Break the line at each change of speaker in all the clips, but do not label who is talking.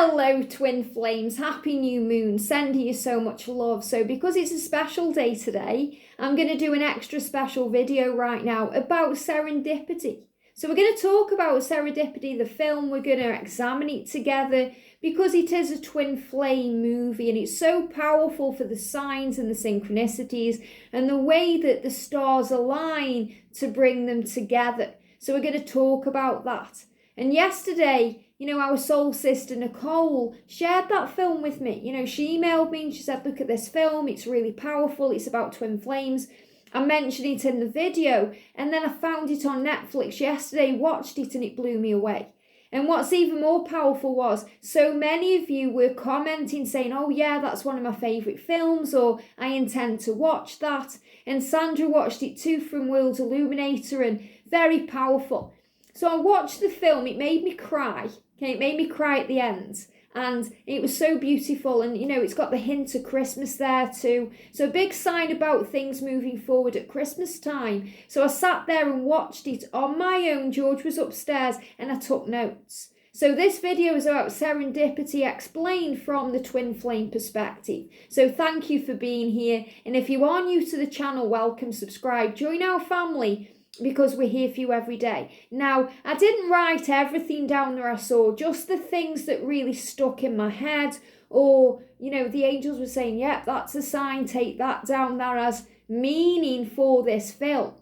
Hello twin flames, happy new moon, sending you so much love. So because it's a special day today, I'm going to do an extra special video right now about serendipity. So we're going to talk about Serendipity, the film. We're going to examine it together because it is a twin flame movie and it's so powerful for the signs and the synchronicities and the way that the stars align to bring them together. So we're going to talk about that. And yesterday, our soul sister Nicole shared that film with me. She emailed me and she said, look at this film. It's really powerful. It's about twin flames. I mentioned it in the video and then I found it on Netflix yesterday, watched it and it blew me away. And what's even more powerful was so many of you were commenting saying, oh yeah, that's one of my favourite films, or I intend to watch that. And Sandra watched it too from World Illuminator, and very powerful. So I watched the film, it made me cry. Okay, it made me cry at the end. And it was so beautiful. And, it's got the hint of Christmas there too. So a big sign about things moving forward at Christmas time. So I sat there and watched it on my own. George was upstairs and I took notes. So this video is about serendipity explained from the twin flame perspective. So thank you for being here. And if you are new to the channel, welcome, subscribe, join our family, because we're here for you every day. Now, I didn't write everything down there I saw, just the things that really stuck in my head, or, the angels were saying, yep, that's a sign, take that down there as meaning for this film.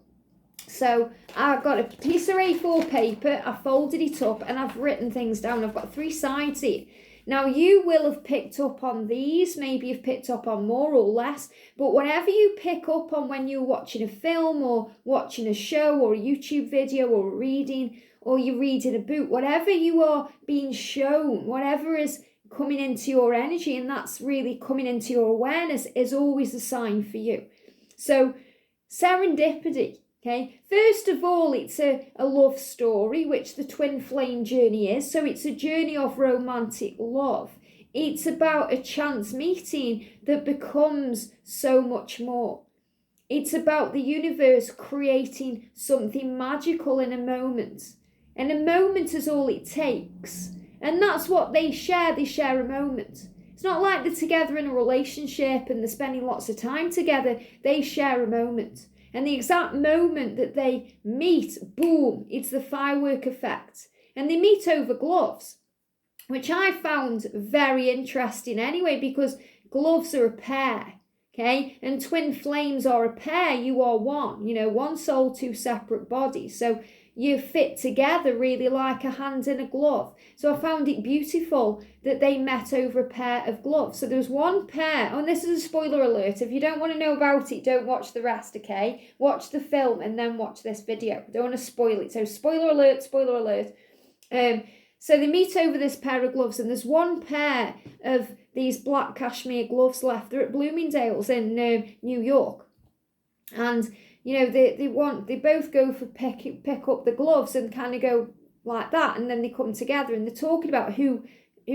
So I've got a piece of A4 paper, I folded it up and I've written things down. I've got 3 sides here. Now, you will have picked up on these, maybe you've picked up on more or less, but whatever you pick up on when you're watching a film or watching a show or a YouTube video or reading, or you're reading a book, whatever you are being shown, whatever is coming into your energy, and that's really coming into your awareness, is always a sign for you. So, serendipity. Okay, first of all, it's a love story, which the twin flame journey is. So it's a journey of romantic love. It's about a chance meeting that becomes so much more. It's about the universe creating something magical in a moment. And a moment is all it takes. And that's what they share. They share a moment. It's not like they're together in a relationship and they're spending lots of time together. They share a moment. And the exact moment that they meet, boom, it's the firework effect. And they meet over gloves, which I found very interesting anyway, because gloves are a pair, okay? And twin flames are a pair, you are one, one soul, 2 separate bodies. So you fit together really like a hand in a glove. So I found it beautiful that they met over a pair of gloves. So there was one pair, and this is a spoiler alert. If you don't want to know about it, don't watch the rest, okay? Watch the film and then watch this video. Don't want to spoil it. So spoiler alert, spoiler alert. So they meet over this pair of gloves, and there's one pair of these black cashmere gloves left. They're at Bloomingdale's in New York. And they both go for pick up the gloves and kind of go like that, and then they come together and they're talking about who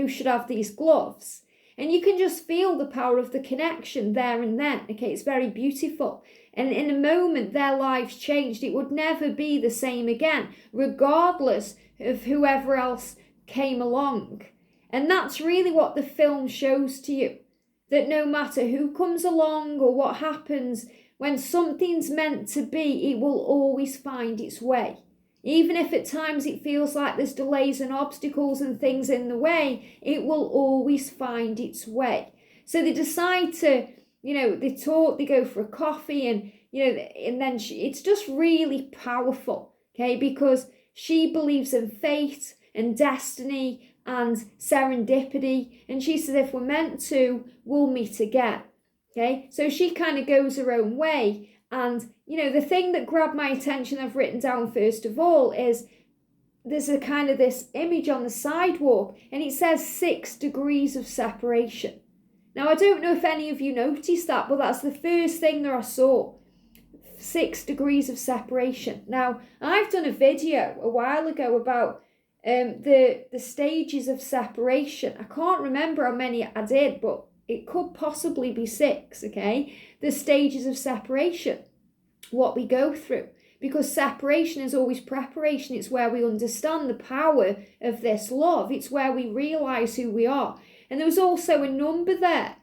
should have these gloves. And you can just feel the power of the connection there and then. Okay, it's very beautiful. And in a moment, their lives changed. It would never be the same again, regardless of whoever else came along. And that's really what the film shows to you, that no matter who comes along or what happens, when something's meant to be, it will always find its way. Even if at times it feels like there's delays and obstacles and things in the way, it will always find its way. So they decide to, they talk, they go for a coffee, and, and then it's just really powerful, okay? Because she believes in fate and destiny and serendipity. And she says, if we're meant to, we'll meet again. Okay, so she kind of goes her own way. And, the thing that grabbed my attention, I've written down first of all, is there's a kind of this image on the sidewalk and it says 6 degrees of separation. Now, I don't know if any of you noticed that, but that's the first thing that I saw. 6 degrees of separation. Now, I've done a video a while ago about the stages of separation. I can't remember how many I did, but it could possibly be 6, okay? The stages of separation, what we go through. because separation is always preparation. It's where we understand the power of this love. It's where we realize who we are. And there was also a number there.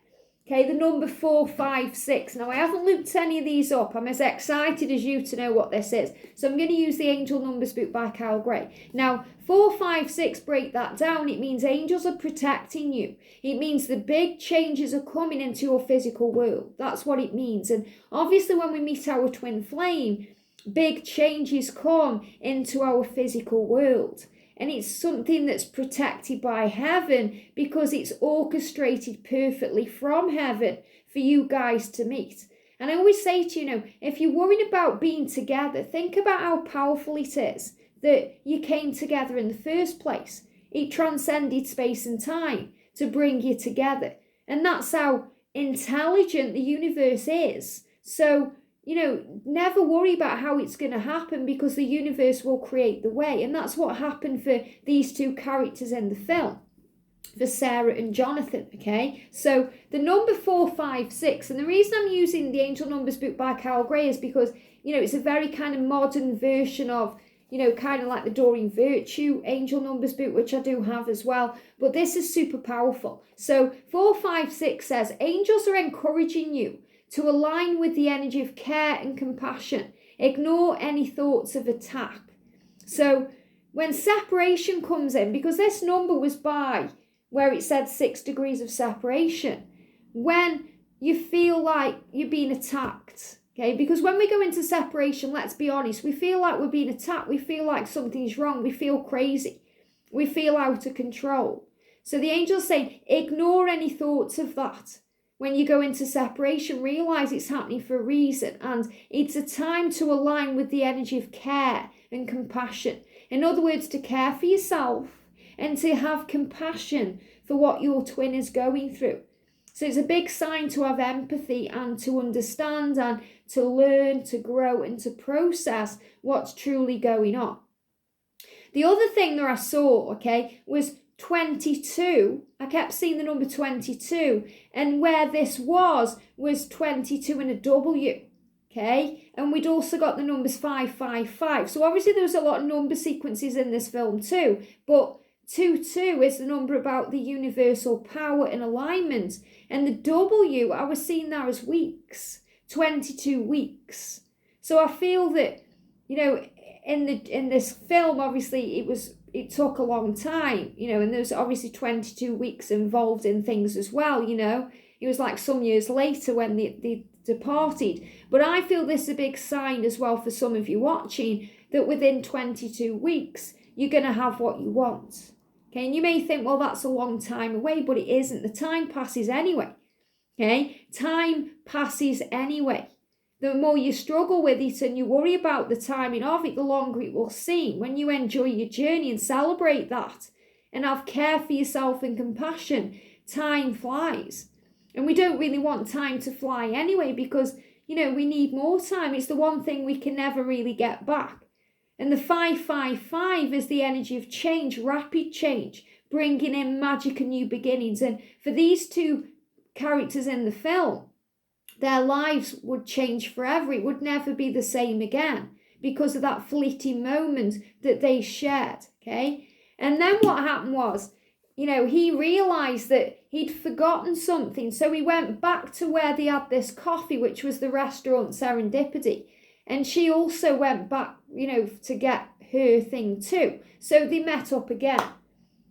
Okay, the number 456. Now, I haven't looked any of these up. I'm as excited as you to know what this is. So I'm going to use the Angel Numbers book by Carl Gray. Now, 456, break that down. It means angels are protecting you. It means the big changes are coming into your physical world. That's what it means. And obviously, when we meet our twin flame, big changes come into our physical world. And it's something that's protected by heaven because it's orchestrated perfectly from heaven for you guys to meet. And I always say to you, if you're worried about being together, think about how powerful it is that you came together in the first place. It transcended space and time to bring you together. And that's how intelligent the universe is. So, never worry about how it's going to happen because the universe will create the way. And that's what happened for these two characters in the film, for Sarah and Jonathan, okay? So the number 456, and the reason I'm using the Angel Numbers book by Carl Gray is because, it's a very kind of modern version of, kind of like the Doreen Virtue Angel Numbers book, which I do have as well. But this is super powerful. So 456 says, angels are encouraging you to align with the energy of care and compassion. Ignore any thoughts of attack. So when separation comes in, because this number was by where it said 6 degrees of separation, when you feel like you're being attacked, okay? Because when we go into separation, let's be honest, we feel like we're being attacked. We feel like something's wrong. We feel crazy. We feel out of control. So the angel's saying, ignore any thoughts of that. When you go into separation, realize it's happening for a reason, and it's a time to align with the energy of care and compassion. In other words, to care for yourself and to have compassion for what your twin is going through. So it's a big sign to have empathy and to understand and to learn, to grow and to process what's truly going on. The other thing that I saw, was 22. I kept seeing the number 22, and where this was 22 and a W, okay? And we'd also got the numbers 555. So obviously there was a lot of number sequences in this film too, but 22 is the number about the universal power and alignment. And the W, I was seeing that as weeks, 22 weeks. So I feel that, in this film, obviously it took a long time, and there's obviously 22 weeks involved in things as well, It was like some years later when they departed. But I feel this is a big sign as well for some of you watching, that within 22 weeks, you're going to have what you want. Okay, and you may think, well, that's a long time away, but it isn't. The time passes anyway. Okay, time passes anyway. The more you struggle with it and you worry about the timing of it, the longer it will seem. When you enjoy your journey and celebrate that and have care for yourself and compassion, time flies. And we don't really want time to fly anyway because, we need more time. It's the one thing we can never really get back. And the 555 is the energy of change, rapid change, bringing in magic and new beginnings. And for these two characters in the film, their lives would change forever. It would never be the same again because of that fleeting moment that they shared, okay? And then what happened was, he realised that he'd forgotten something. So he went back to where they had this coffee, which was the restaurant Serendipity. And she also went back, to get her thing too. So they met up again,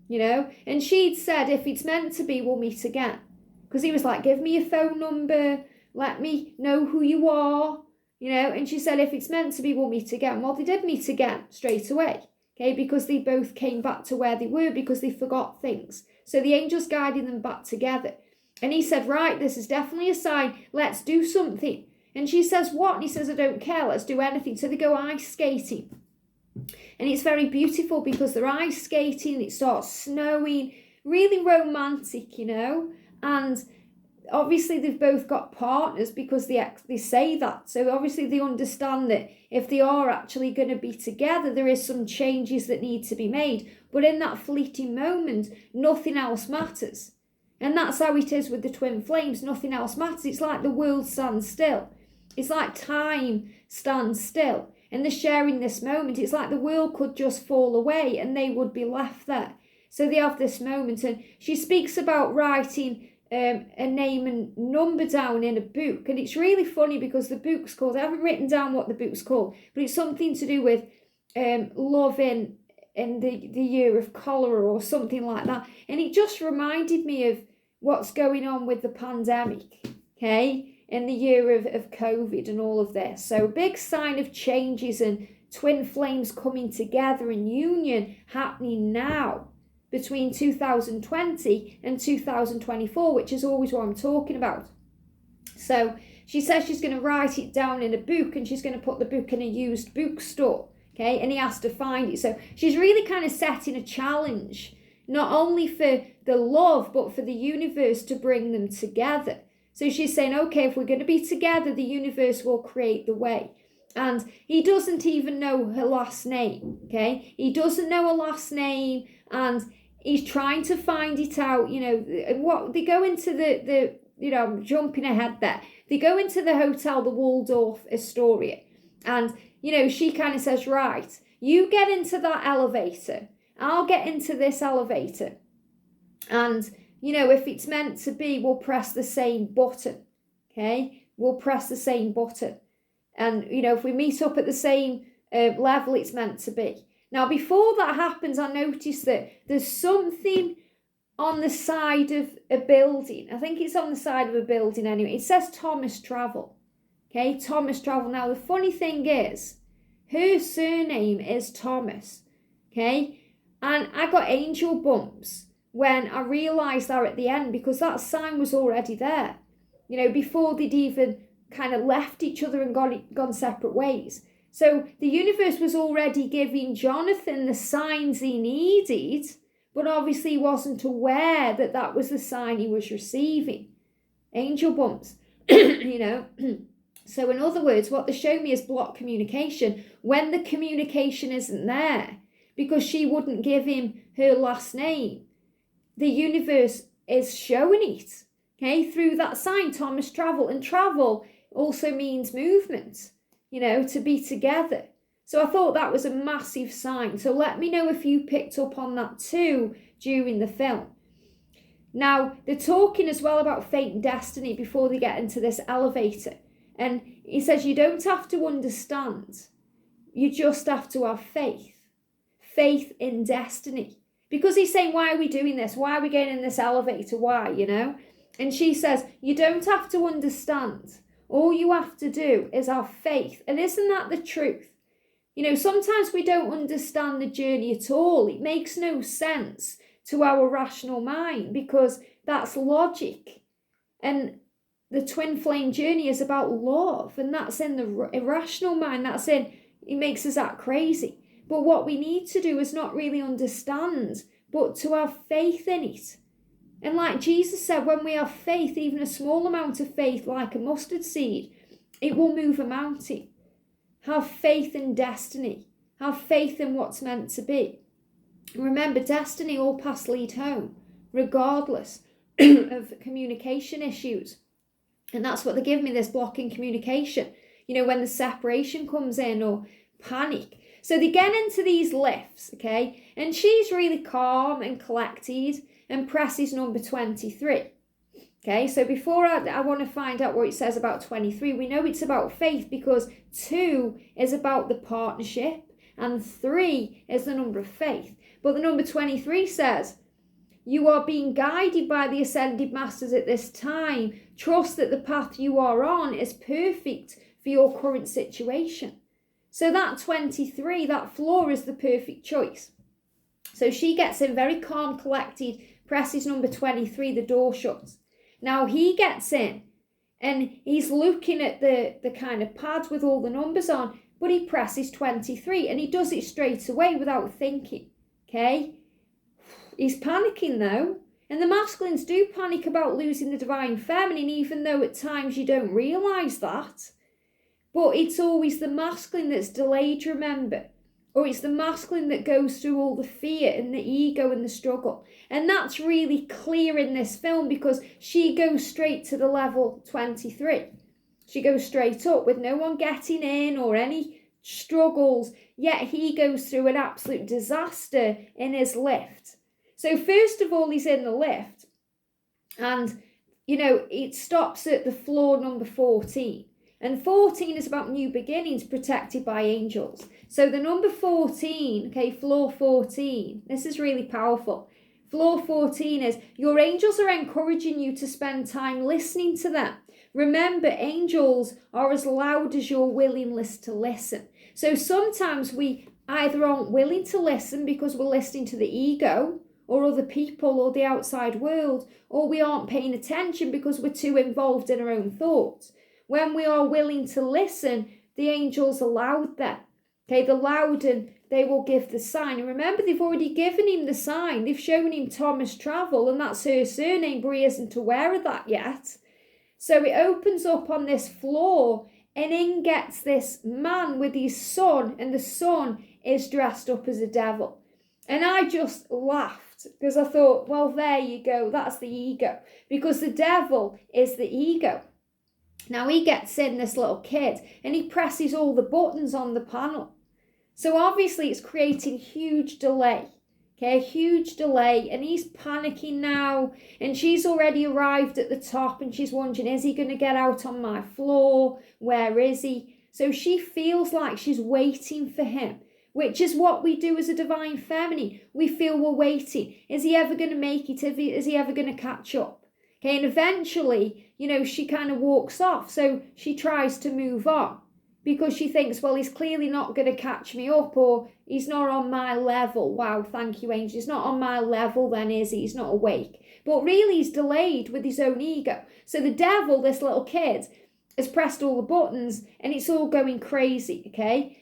And she'd said, if it's meant to be, we'll meet again. Because he was like, give me your phone number. Let me know who you are, and she said, if it's meant to be, we'll meet again. Well, they did meet again straight away, okay, because they both came back to where they were because they forgot things. So the angels guided them back together. And he said, right, this is definitely a sign. Let's do something. And she says, what? And he says, I don't care. Let's do anything. So they go ice skating. And it's very beautiful because they're ice skating. It starts snowing. Really romantic, And obviously they've both got partners because they say that. So obviously they understand that if they are actually going to be together, there is some changes that need to be made. But in that fleeting moment, nothing else matters. And that's how it is with the twin flames. Nothing else matters. It's like the world stands still. It's like time stands still. and they're sharing this moment. It's like the world could just fall away and they would be left there. So they have this moment, and she speaks about writing a name and number down in a book. And it's really funny because the book's called, I haven't written down what the book's called, but it's something to do with love in the year of cholera or something like that. And it just reminded me of what's going on with the pandemic, okay, in the year of COVID and all of this. So a big sign of changes and twin flames coming together and union happening now between 2020 and 2024, which is always what I'm talking about. So she says she's going to write it down in a book, and she's going to put the book in a used bookstore, okay, and he has to find it. So she's really kind of setting a challenge, not only for the love, but for the universe to bring them together. So she's saying, okay, if we're going to be together, the universe will create the way. And he doesn't even know her last name, okay? He doesn't know her last name, and he's trying to find it out, you know. And what they go into the you know, I'm jumping ahead there. They go into the hotel, the Waldorf Astoria, and, you know, she kind of says, right, you get into that elevator, I'll get into this elevator, and, you know, if it's meant to be, we'll press the same button, okay? We'll press the same button. And, you know, if we meet up at the same level, it's meant to be. Now, before that happens, I noticed that there's something on the side of a building. I think it's on the side of a building anyway. It says Thomas Travel. Okay, Thomas Travel. Now, the funny thing is, her surname is Thomas. Okay, and I got angel bumps when I realised that at the end, because that sign was already there. You know, before they'd even kind of left each other and gone separate ways. So the universe was already giving Jonathan the signs he needed, but obviously he wasn't aware that that was the sign he was receiving. Angel bumps, you know. So in other words, what they show me is blocked communication when the communication isn't there, because she wouldn't give him her last name. The universe is showing it, okay, through that sign, Thomas Travel. And travel also means movement, you know, to be together. So I thought that was a massive sign. So let me know if you picked up on that too during the film. Now, they're talking as well about fate and destiny before they get into this elevator. And he says you don't have to understand. You just have to have faith. Faith in destiny. Because he's saying, why are we doing this? Why are we getting in this elevator? Why, you know? And she says, you don't have to understand. All you have to do is have faith. And isn't that the truth? You know, sometimes we don't understand the journey at all. It makes no sense to our rational mind because that's logic. And the twin flame journey is about love. And that's in the irrational mind. That's in, it makes us act crazy. But what we need to do is not really understand, but to have faith in it. And like Jesus said, when we have faith, even a small amount of faith, like a mustard seed, it will move a mountain. Have faith in destiny. Have faith in what's meant to be. Remember, destiny, all paths lead home, regardless of communication issues. And that's what they give me, this blocking communication. You know, when the separation comes in or panic. So they get into these lifts, okay? And she's really calm and collected and presses number 23. Okay, so before I want to find out what it says about 23, we know it's about faith because 2 is about the partnership and 3 is the number of faith. But the number 23 says, you are being guided by the ascended masters at this time. Trust that the path you are on is perfect for your current situation. So that 23, that floor is the perfect choice. So she gets in very calm, collected, presses number 23, the door shuts. Now he gets in and he's looking at the kind of pads with all the numbers on, but he presses 23 and he does it straight away without thinking, okay? He's panicking though. And the masculines do panic about losing the divine feminine, even though at times you don't realise that. But it's always the masculine that's delayed, remember. Or it's the masculine that goes through all the fear and the ego and the struggle. And that's really clear in this film because she goes straight to the level 23. She goes straight up with no one getting in or any struggles, yet he goes through an absolute disaster in his lift. So first of all, he's in the lift and, it stops at the floor number 14. And 14 is about new beginnings protected by angels. So the number 14, floor 14, this is really powerful. Floor 14 is your angels are encouraging you to spend time listening to them. Remember, angels are as loud as your willingness to listen. So sometimes we either aren't willing to listen because we're listening to the ego or other people or the outside world, or we aren't paying attention because we're too involved in our own thoughts. When we are willing to listen, the angels are loud then. They're loud and they will give the sign. And remember, they've already given him the sign. They've shown him Thomas Travel, and that's her surname, but he isn't aware of that yet. So it opens up on this floor, and in gets this man with his son, and the son is dressed up as a devil. And I just laughed because I thought, well, there you go. That's the ego, because the devil is the ego. Now he gets in, this little kid, and he presses all the buttons on the panel. So obviously it's creating huge delay. A huge delay, and he's panicking now, and she's already arrived at the top, and she's wondering, is he going to get out on my floor? Where is he? So she feels like she's waiting for him, which is what we do as a divine feminine. We feel we're waiting. Is he ever going to make it? Is he ever going to catch up? And eventually, she kind of walks off. So she tries to move on because she thinks, well, he's clearly not going to catch me up, or he's not on my level. Wow, thank you, angel. He's not on my level then, is he? He's not awake. But really, he's delayed with his own ego. So the devil, this little kid, has pressed all the buttons and it's all going crazy,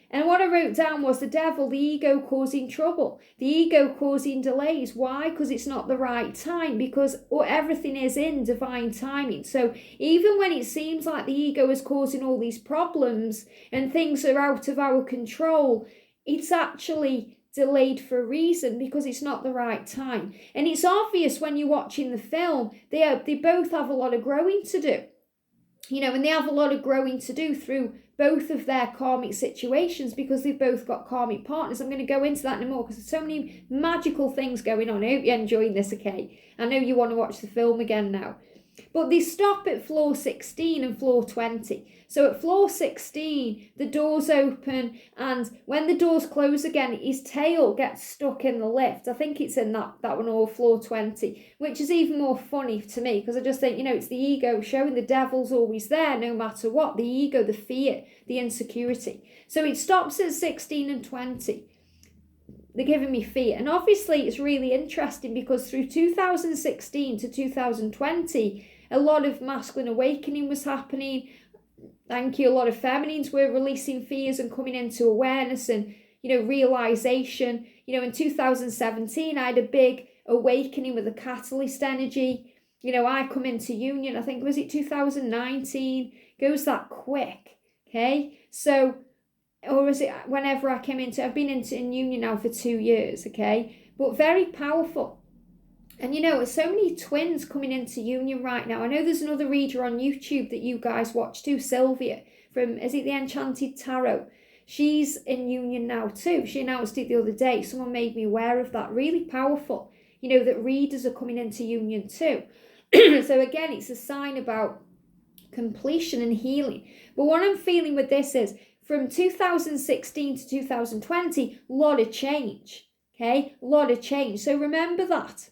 And what I wrote down was the devil, the ego causing trouble, the ego causing delays. Why? Because it's not the right time, because everything is in divine timing. So even when it seems like the ego is causing all these problems and things are out of our control, it's actually delayed for a reason, because it's not the right time. And it's obvious when you're watching the film, they both have a lot of growing to do. And they have a lot of growing to do through both of their karmic situations, because they've both got karmic partners. I'm going to go into that in a more, because there's so many magical things going on. I hope you're enjoying this, I know you want to watch the film again now. But they stop at floor 16 and floor 20. So at floor 16, the doors open, and when the doors close again, his tail gets stuck in the lift. I think it's in that one, or floor 20, which is even more funny to me, because I just think, it's the ego showing the devil's always there no matter what. The ego, the fear, the insecurity. So it stops at 16 and 20. They're giving me fear. And obviously it's really interesting, because through 2016 to 2020, a lot of masculine awakening was happening. Thank you. A lot of feminines were releasing fears and coming into awareness and, realization. In 2017, I had a big awakening with the catalyst energy. I come into union, I think, was it 2019? Goes that quick. So, or is it whenever I came into, I've been in union now for 2 years, but very powerful. And there's so many twins coming into union right now. I know there's another reader on YouTube that you guys watch too, Sylvia, from, is it the Enchanted Tarot? She's in union now too. She announced it the other day. Someone made me aware of that. Really powerful, that readers are coming into union too. So again, it's a sign about completion and healing. But what I'm feeling with this is, from 2016 to 2020, a lot of change, a lot of change. So remember that,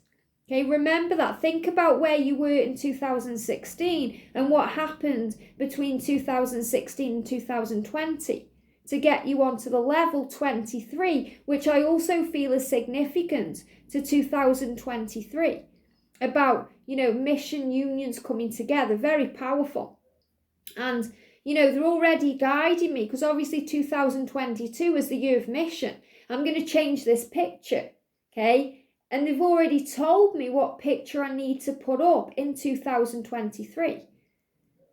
remember that. Think about where you were in 2016 and what happened between 2016 and 2020 to get you onto the level 23, which I also feel is significant to 2023, about, mission unions coming together, very powerful. And they're already guiding me, because obviously 2022 is the year of mission. I'm going to change this picture, And they've already told me what picture I need to put up in 2023.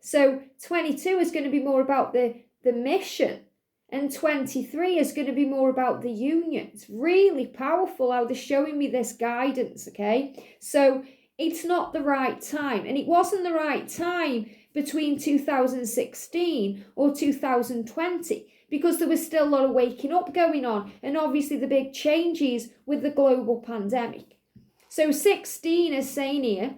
So 22 is going to be more about the mission, and 23 is going to be more about the union. It's really powerful how they're showing me this guidance, So it's not the right time, and it wasn't the right time between 2016 or 2020, because there was still a lot of waking up going on, and obviously the big changes with the global pandemic. So 16 is saying here,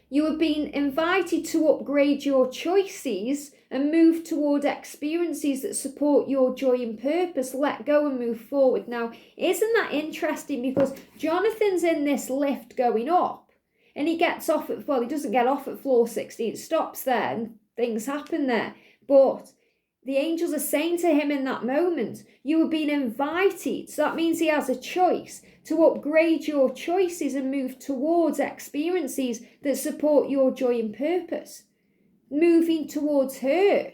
you have been invited to upgrade your choices and move toward experiences that support your joy and purpose. Let go and move forward. Now, isn't that interesting? Because Jonathan's in this lift going up, and he gets off at, well, he doesn't get off at floor 16, it stops there and things happen there. But the angels are saying to him in that moment, you have been invited. So that means he has a choice to upgrade your choices and move towards experiences that support your joy and purpose. Moving towards her,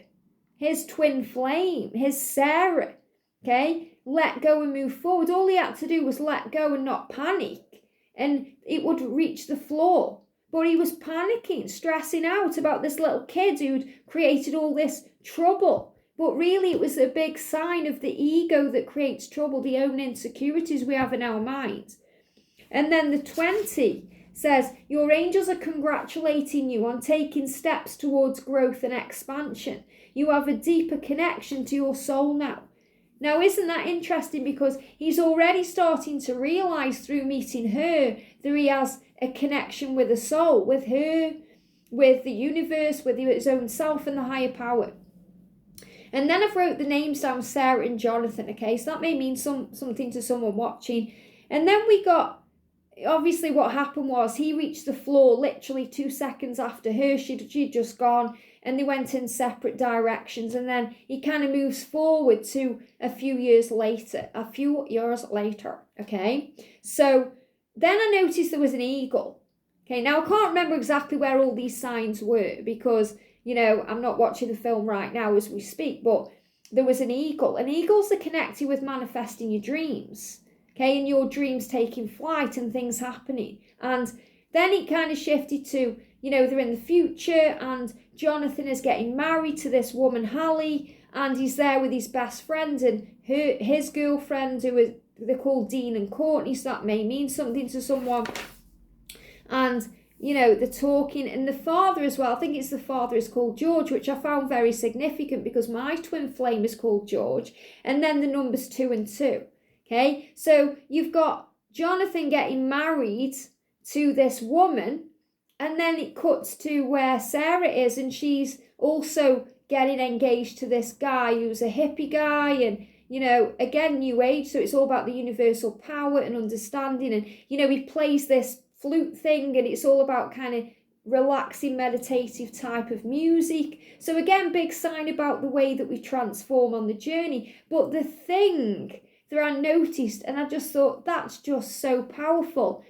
his twin flame, his Sarah, okay? Let go and move forward. All he had to do was let go and not panic, and it would reach the floor. But he was panicking, stressing out about this little kid who'd created all this trouble. But really, it was a big sign of the ego that creates trouble, the own insecurities we have in our minds. And then the 20 says, your angels are congratulating you on taking steps towards growth and expansion. You have a deeper connection to your soul now. Now, isn't that interesting? Because he's already starting to realize through meeting her that he has a connection with the soul, with her, with the universe, with his own self and the higher power. And then I've wrote the names down, Sarah and Jonathan, okay? So that may mean something to someone watching. And then we got, obviously what happened was he reached the floor literally 2 seconds after her. She'd just gone, and they went in separate directions. And then he kind of moves forward to a few years later, okay? So then I noticed there was an eagle. Okay, now I can't remember exactly where all these signs were because, you know, I'm not watching the film right now as we speak, but there was an eagle. And eagles are connected with manifesting your dreams, okay, and your dreams taking flight and things happening. And then it kind of shifted to, you know, they're in the future and Jonathan is getting married to this woman, Hallie, and he's there with his best friend and his girlfriend, they're called Dean and Courtney, so that may mean something to someone. And, you know, they're talking, and the father as well, I think it's the father is called George, which I found very significant because my twin flame is called George, and then the numbers 2 and 2, okay? So you've got Jonathan getting married to this woman, and then it cuts to where Sarah is, and she's also getting engaged to this guy who's a hippie guy, and, you know, again, new age, so it's all about the universal power and understanding, and, you know, he plays this flute thing, and it's all about kind of relaxing, meditative type of music. So again, big sign about the way that we transform on the journey. But the thing that I noticed, and I just thought that's just so powerful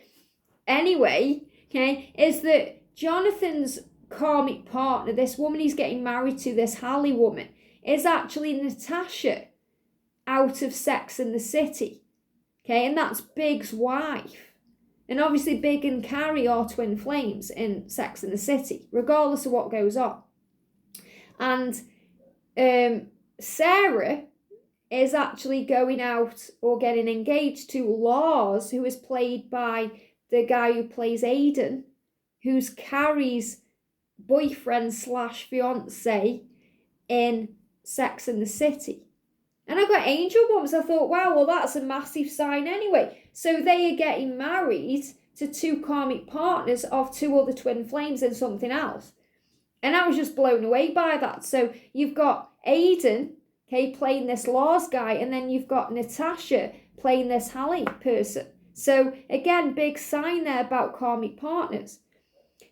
anyway, okay, is that Jonathan's karmic partner, this woman he's getting married to, this Hallie woman, is actually Natasha out of Sex and the City, okay, and that's Big's wife. And obviously Big and Carrie are twin flames in Sex and the City, regardless of what goes on. And Sarah is actually going out or getting engaged to Lars, who is played by the guy who plays Aiden, who's Carrie's boyfriend / fiance in Sex and the City. And I got angel bumps. I thought, wow, well, that's a massive sign anyway. So they are getting married to 2 karmic partners of 2 other twin flames and something else. And I was just blown away by that. So you've got Aiden, okay, playing this Lars guy, and then you've got Natasha playing this Hallie person. So again, big sign there about karmic partners.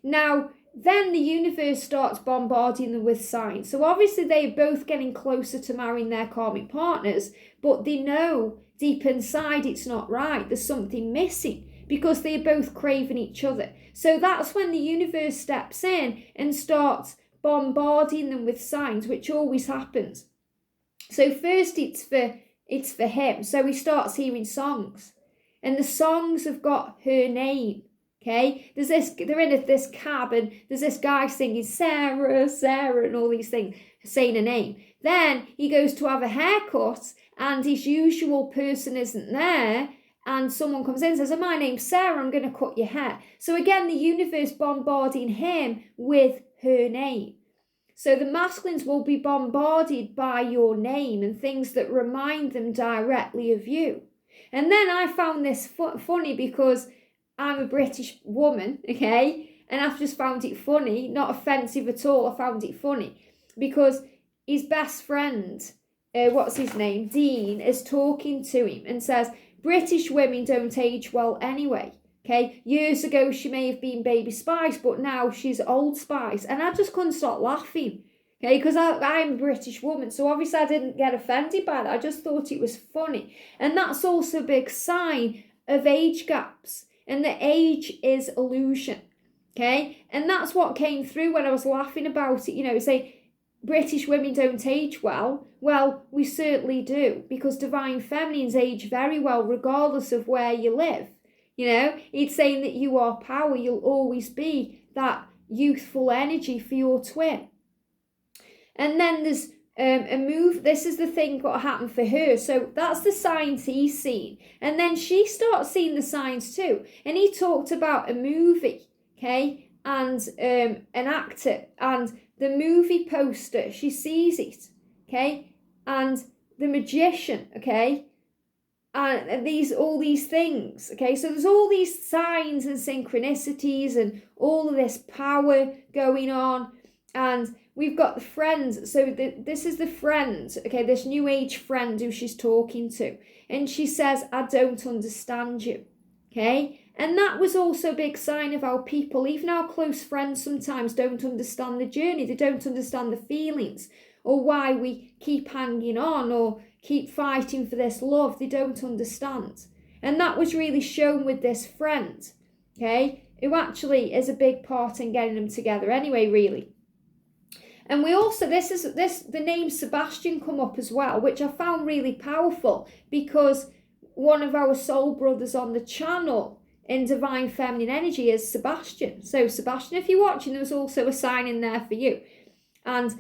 Now, then the universe starts bombarding them with signs. So obviously they're both getting closer to marrying their karmic partners, but they know deep inside it's not right. There's something missing because they're both craving each other. So that's when the universe steps in and starts bombarding them with signs, which always happens. So first it's for him. So he starts hearing songs, and the songs have got her name. Okay, they're in this cab, and there's this guy singing Sarah, Sarah, and all these things, saying her name. Then he goes to have a haircut, and his usual person isn't there, and someone comes in and says, oh, my name's Sarah, I'm going to cut your hair. So again, the universe bombarding him with her name. So the masculines will be bombarded by your name and things that remind them directly of you. And then I found this funny because I'm a British woman, okay? And I've just found it funny, not offensive at all. I found it funny because his best friend, what's his name, Dean, is talking to him and says, British women don't age well anyway. Okay, years ago she may have been Baby Spice, but now she's Old Spice. And I just couldn't stop laughing, okay, because I'm a British woman. So obviously I didn't get offended by that. I just thought it was funny. And that's also a big sign of age gaps. And that age is illusion, okay? And that's what came through when I was laughing about it, saying British women don't age well. Well, we certainly do, because divine feminines age very well regardless of where you live. It's saying that you are power. You'll always be that youthful energy for your twin. And then there's a move. This is the thing what happened for her. So that's the signs he's seen. And then she starts seeing the signs too. And he talked about a movie, okay, and an actor. And the movie poster, she sees it, okay, and the magician, okay, and all these things, okay? So there's all these signs and synchronicities and all of this power going on. And we've got the friends. So this is the friend, okay, this new age friend who she's talking to. And she says, I don't understand you, okay? And that was also a big sign of how people, even our close friends, sometimes don't understand the journey. They don't understand the feelings or why we keep hanging on or keep fighting for this love. They don't understand. And that was really shown with this friend, okay, who actually is a big part in getting them together anyway, really. And we also, the name Sebastian come up as well, which I found really powerful because one of our soul brothers on the channel in Divine Feminine Energy is Sebastian. So Sebastian, if you're watching, there's also a sign in there for you. And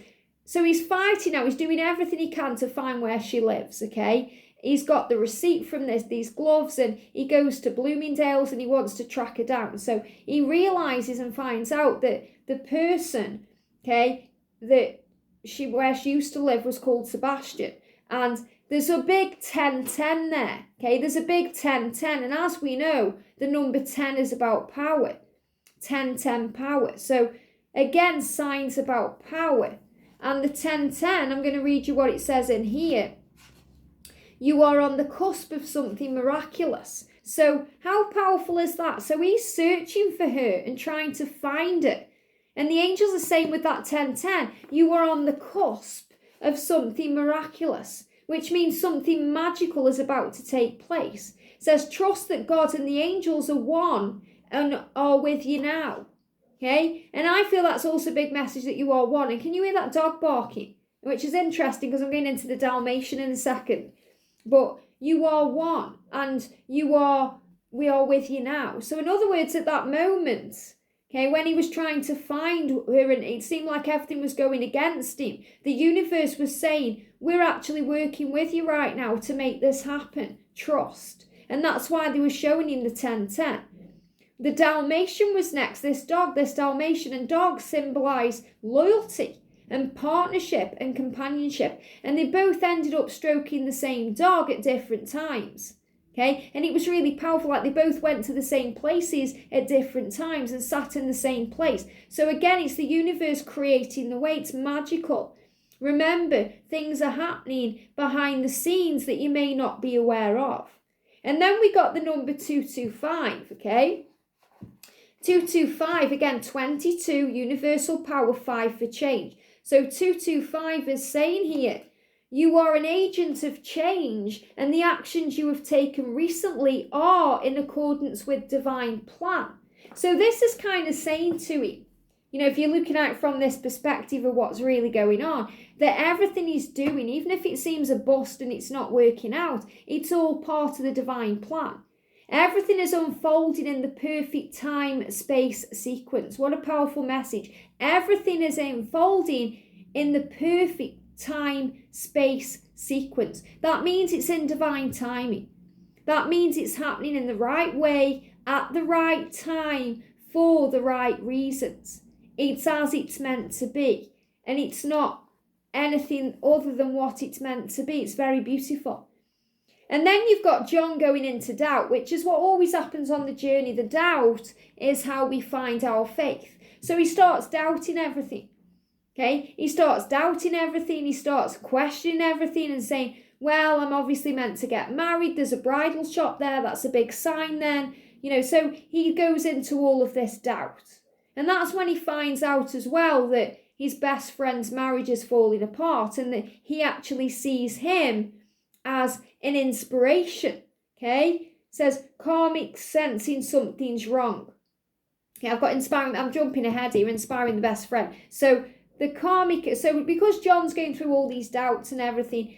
so he's fighting now. He's doing everything he can to find where she lives, okay? He's got the receipt from these gloves and he goes to Bloomingdale's and he wants to track her down. So he realises and finds out that the person, okay, where she used to live was called Sebastian. And there's a big 10-10 there, okay? There's a big 10-10. And as we know, the number 10 is about power. 10-10 power. So again, signs about power. And the 10-10, I'm going to read you what it says in here. You are on the cusp of something miraculous. So how powerful is that? So he's searching for her and trying to find her. And the angels are saying with that 10-10, you are on the cusp of something miraculous, which means something magical is about to take place. It says, trust that God and the angels are one and are with you now. Okay? And I feel that's also a big message that you are one. And can you hear that dog barking? Which is interesting because I'm going into the Dalmatian in a second. But you are one and we are with you now. So in other words, at that moment, okay, when he was trying to find her and it seemed like everything was going against him, the universe was saying, we're actually working with you right now to make this happen. Trust. And that's why they were showing him the 10-10. The Dalmatian was next, this Dalmatian, and dogs symbolise loyalty and partnership and companionship. And they both ended up stroking the same dog at different times. Okay, and it was really powerful, like they both went to the same places at different times and sat in the same place. So again, it's the universe creating the way. It's magical. Remember, things are happening behind the scenes that you may not be aware of. And then we got the number 225, okay? 225, again, 22, universal power, 5 for change. So 225 is saying here, you are an agent of change and the actions you have taken recently are in accordance with divine plan. So this is kind of saying to him, if you're looking at it from this perspective of what's really going on, that everything he's doing, even if it seems a bust and it's not working out, it's all part of the divine plan. Everything is unfolding in the perfect time, space, sequence. What a powerful message. Everything is unfolding in the perfect time, space, sequence. That means it's in divine timing. That means it's happening in the right way, at the right time, for the right reasons. It's as it's meant to be. and it's not anything other than what it's meant to be. It's very beautiful. And then you've got John going into doubt, which is what always happens on the journey. The doubt is how we find our faith. So he starts doubting everything. Okay, he starts doubting everything. He starts questioning everything and saying, well, I'm obviously meant to get married. There's a bridal shop there. That's a big sign then. So he goes into all of this doubt. And that's when he finds out as well that his best friend's marriage is falling apart and that he actually sees him as an inspiration. Okay, it says karmic sensing something's wrong. Okay, I've got inspiring, I'm jumping ahead here, inspiring the best friend. So the karmic, so because John's going through all these doubts and everything,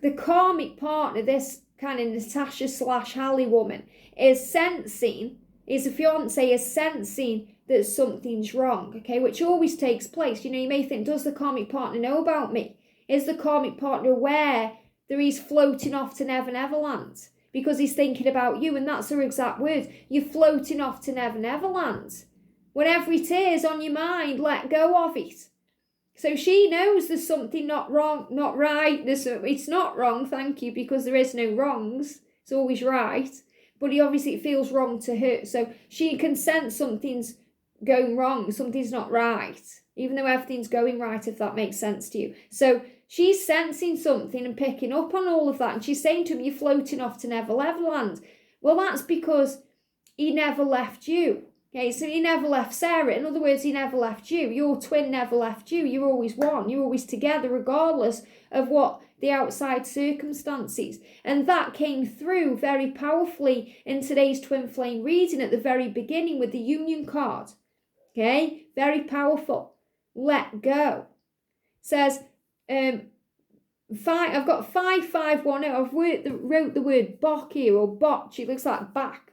the karmic partner, this kind of Natasha / Hallie woman, is sensing, is a fiance, is sensing that something's wrong, okay, which always takes place. You may think, does the karmic partner know about me? Is the karmic partner aware that he's floating off to Never Neverland because he's thinking about you? And that's her exact words. You're floating off to Never Neverland. Whatever it is on your mind, let go of it. So she knows there's something not wrong, not right. It's not wrong, thank you, because there is no wrongs. It's always right. But obviously it feels wrong to her. So she can sense something's going wrong, something's not right, even though everything's going right, if that makes sense to you. So she's sensing something and picking up on all of that. And she's saying to him, you're floating off to Never Neverland. Well, that's because he never left you. Okay, so he never left Sarah. In other words, he never left you. Your twin never left you. You're always one. You're always together, regardless of what the outside circumstances. And that came through very powerfully in today's twin flame reading at the very beginning with the union card. Okay, very powerful. Let go. It says, I've got 5510. I've wrote the word bok here, or botch. It looks like back.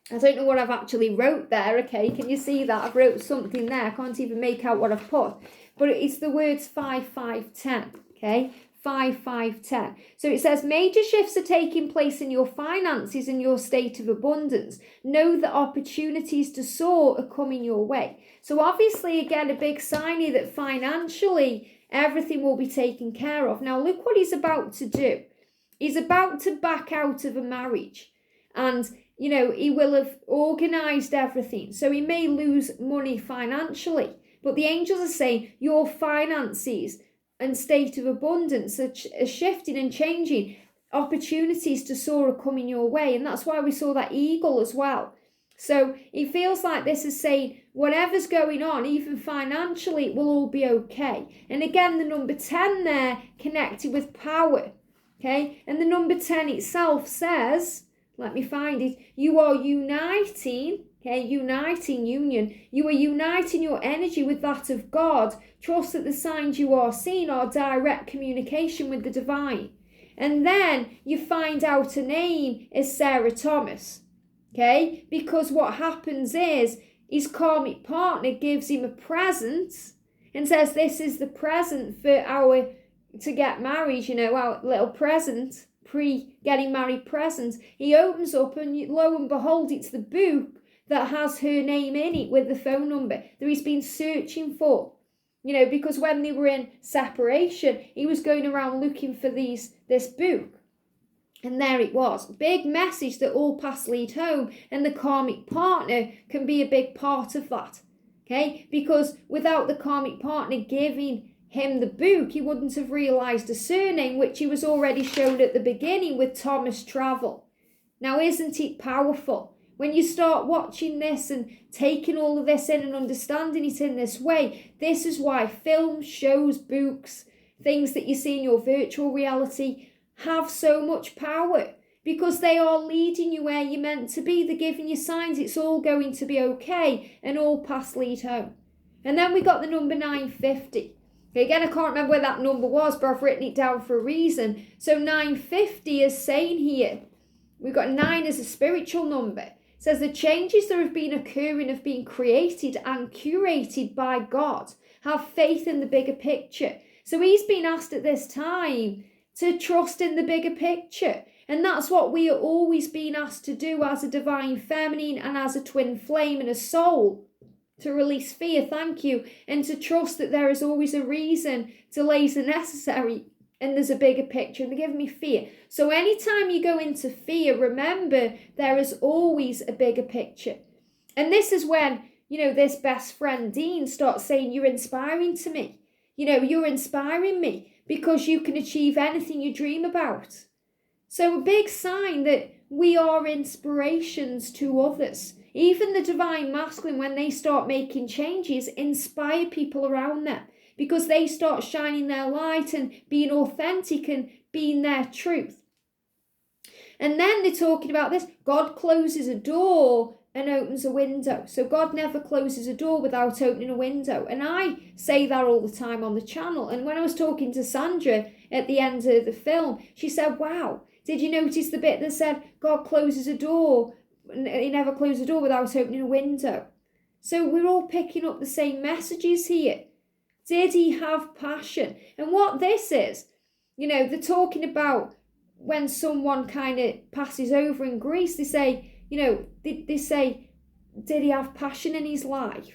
I don't know what I've actually wrote there, okay? Can you see that? I've wrote something there. I can't even make out what I've put. But it's the words 5510, okay? 5510. So it says, major shifts are taking place in your finances and your state of abundance. Know that opportunities to soar are coming your way. So obviously, again, a big sign here that financially, everything will be taken care of. Now, look what he's about to do. He's about to back out of a marriage. And he will have organised everything. So he may lose money financially. But the angels are saying your finances and state of abundance are shifting and changing. Opportunities to soar are coming your way. And that's why we saw that eagle as well. So it feels like this is saying whatever's going on, even financially, it will all be okay. And again, the number 10 there connected with power. Okay. And the number 10 itself says, let me find it. You are uniting, okay, union. You are uniting your energy with that of God. Trust that the signs you are seeing are direct communication with the divine. And then you find out a name is Sarah Thomas, okay? Because what happens is his karmic partner gives him a present and says, this is the present for to get married, our little present. Pre-getting married present. He opens up and lo and behold, it's the book that has her name in it with the phone number that he's been searching for. Because when they were in separation, he was going around looking for this book. And there it was. Big message that all paths lead home, and the karmic partner can be a big part of that. Okay? Because without the karmic partner giving him the book, he wouldn't have realised a surname, which he was already shown at the beginning with Thomas Travel. Now, isn't it powerful? When you start watching this and taking all of this in and understanding it in this way, this is why films, shows, books, things that you see in your virtual reality have so much power, because they are leading you where you're meant to be. They're giving you signs it's all going to be okay, and all paths lead home. And then we got the number 950. Again, I can't remember where that number was, but I've written it down for a reason. So 950 is saying here, we've got 9 as a spiritual number. It says the changes that have been occurring have been created and curated by God. Have faith in the bigger picture. So he's been asked at this time to trust in the bigger picture. And that's what we are always being asked to do as a divine feminine and as a twin flame and a soul. To release fear, thank you. And to trust that there is always a reason. Delays are necessary and there's a bigger picture. And they're giving me fear. So anytime you go into fear, remember there is always a bigger picture. And this is when, this best friend, Dean, starts saying, you're inspiring to me. You're inspiring me because you can achieve anything you dream about. So a big sign that we are inspirations to others. Even the divine masculine, when they start making changes, inspire people around them because they start shining their light and being authentic and being their truth. And then they're talking about this. God closes a door and opens a window. So God never closes a door without opening a window. And I say that all the time on the channel. And when I was talking to Sandra at the end of the film, she said, wow, did you notice the bit that said God closes a door? He never closed the door without opening a window. So we're all picking up the same messages here. Did he have passion? And what this is, they're talking about when someone kind of passes over in Greece, they say, they say, did he have passion in his life?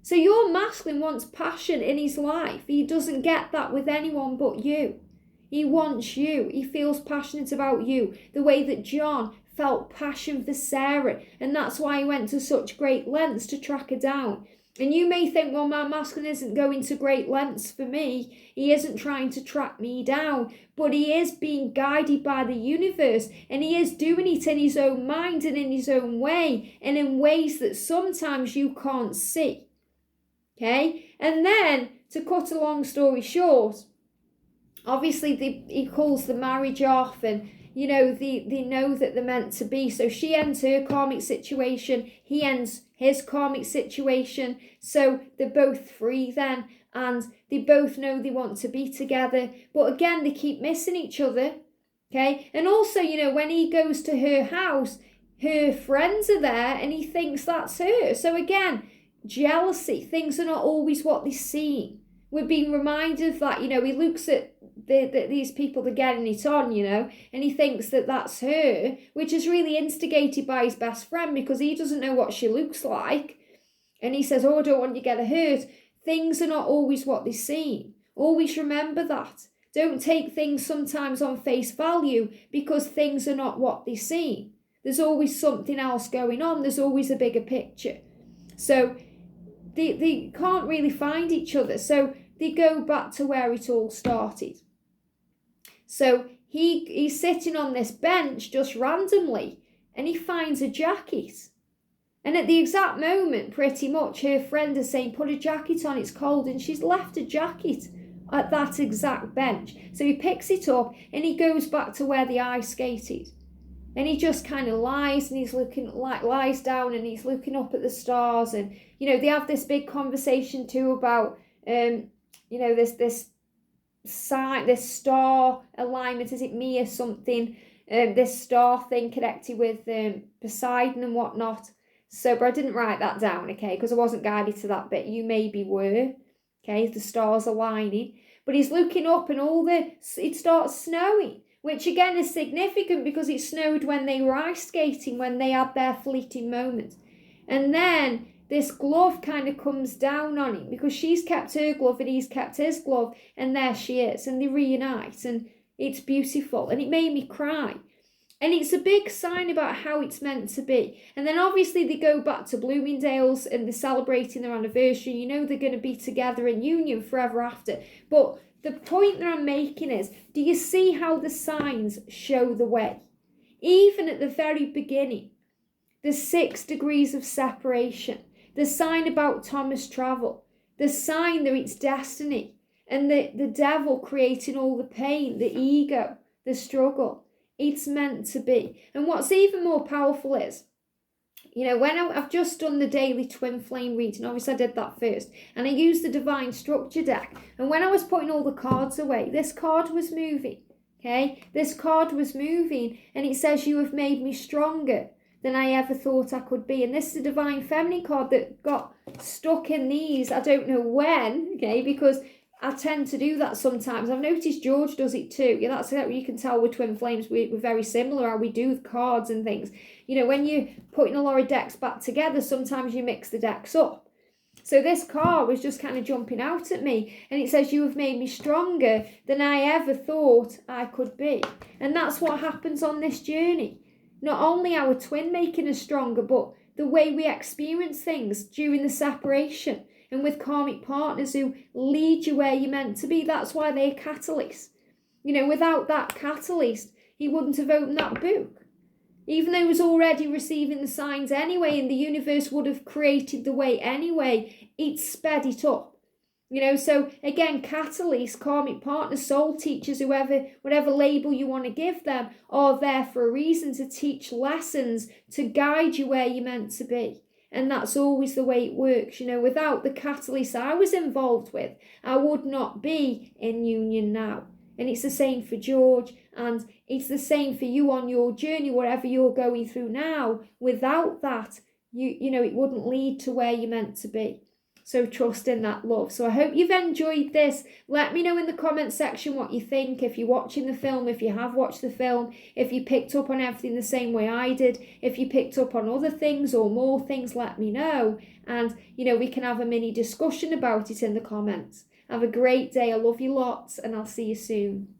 So your masculine wants passion in his life. He doesn't get that with anyone but you. He wants you. He feels passionate about you. The way that John felt passion for Sarah. And that's why he went to such great lengths to track her down. And you may think, well, my masculine isn't going to great lengths for me. He isn't trying to track me down. But he is being guided by the universe. And he is doing it in his own mind and in his own way. And in ways that sometimes you can't see. Okay? And then, to cut a long story short, obviously he calls the marriage off and they know that they're meant to be. So she ends her karmic situation. He ends his karmic situation. So they're both free then. And they both know they want to be together. But again, they keep missing each other. Okay. And also, when he goes to her house, her friends are there and he thinks that's her. So again, jealousy. Things are not always what they seem. We're being reminded of that. He looks at these people that are getting it on, and he thinks that that's her, which is really instigated by his best friend because he doesn't know what she looks like. And he says, oh, I don't want you to get hurt. Things are not always what they seem. Always remember that. Don't take things sometimes on face value because things are not what they seem. There's always something else going on. There's always a bigger picture. So they can't really find each other. So they go back to where it all started. So he's sitting on this bench just randomly and he finds a jacket. And at the exact moment, pretty much, her friend is saying, put a jacket on, it's cold. And she's left a jacket at that exact bench. So he picks it up and he goes back to where the ice skated. And he just kind of lies and lies down and he's looking up at the stars. And, they have this big conversation too about, this sign, this star alignment, is it me or something? This star thing connected with Poseidon and whatnot. So, but I didn't write that down, okay, because I wasn't guided to that bit. You maybe were, okay, the stars aligning. But he's looking up and it starts snowing, which again is significant because it snowed when they were ice skating, when they had their fleeting moment. And then this glove kind of comes down on him because she's kept her glove and he's kept his glove, and there she is, and they reunite, and it's beautiful, and it made me cry. And it's a big sign about how it's meant to be. And then obviously they go back to Bloomingdale's and they're celebrating their anniversary. They're going to be together in union forever after. But the point that I'm making is, do you see how the signs show the way? Even at the very beginning, the 6 degrees of separation, the sign about Thomas Travel, the sign that it's destiny, and the devil creating all the pain, the ego, the struggle. It's meant to be. And what's even more powerful is, when I've just done the daily twin flame reading, obviously I did that first, and I used the divine structure deck. And when I was putting all the cards away, this card was moving, okay? This card was moving, and it says, you have made me stronger than I ever thought I could be. And this is a divine feminine card that got stuck in these, I don't know when, okay, because I tend to do that sometimes. I've noticed George does it too. Yeah, that's it. You can tell with twin flames, we're very similar how we do with cards and things. When you're putting a lot of decks back together, sometimes you mix the decks up. So this car was just kind of jumping out at me, and it says, you have made me stronger than I ever thought I could be. And that's what happens on this journey. Not only our twin making us stronger, but the way we experience things during the separation and with karmic partners who lead you where you're meant to be. That's why they're catalysts. You know, without that catalyst, he wouldn't have opened that book. Even though he was already receiving the signs anyway, and the universe would have created the way anyway, it sped it up. You know, so again, catalysts, karmic partners, soul teachers, whoever, whatever label you want to give them, are there for a reason, to teach lessons, to guide you where you're meant to be. And that's always the way it works. You know, without the catalyst I was involved with, I would not be in union now. And it's the same for George, and it's the same for you on your journey, whatever you're going through now. Without that, you know, it wouldn't lead to where you're meant to be. So trust in that love. So I hope you've enjoyed this. Let me know in the comment section what you think. If you're watching the film, if you have watched the film, if you picked up on everything the same way I did, if you picked up on other things or more things, let me know. And, you know, we can have a mini discussion about it in the comments. Have a great day. I love you lots, and I'll see you soon.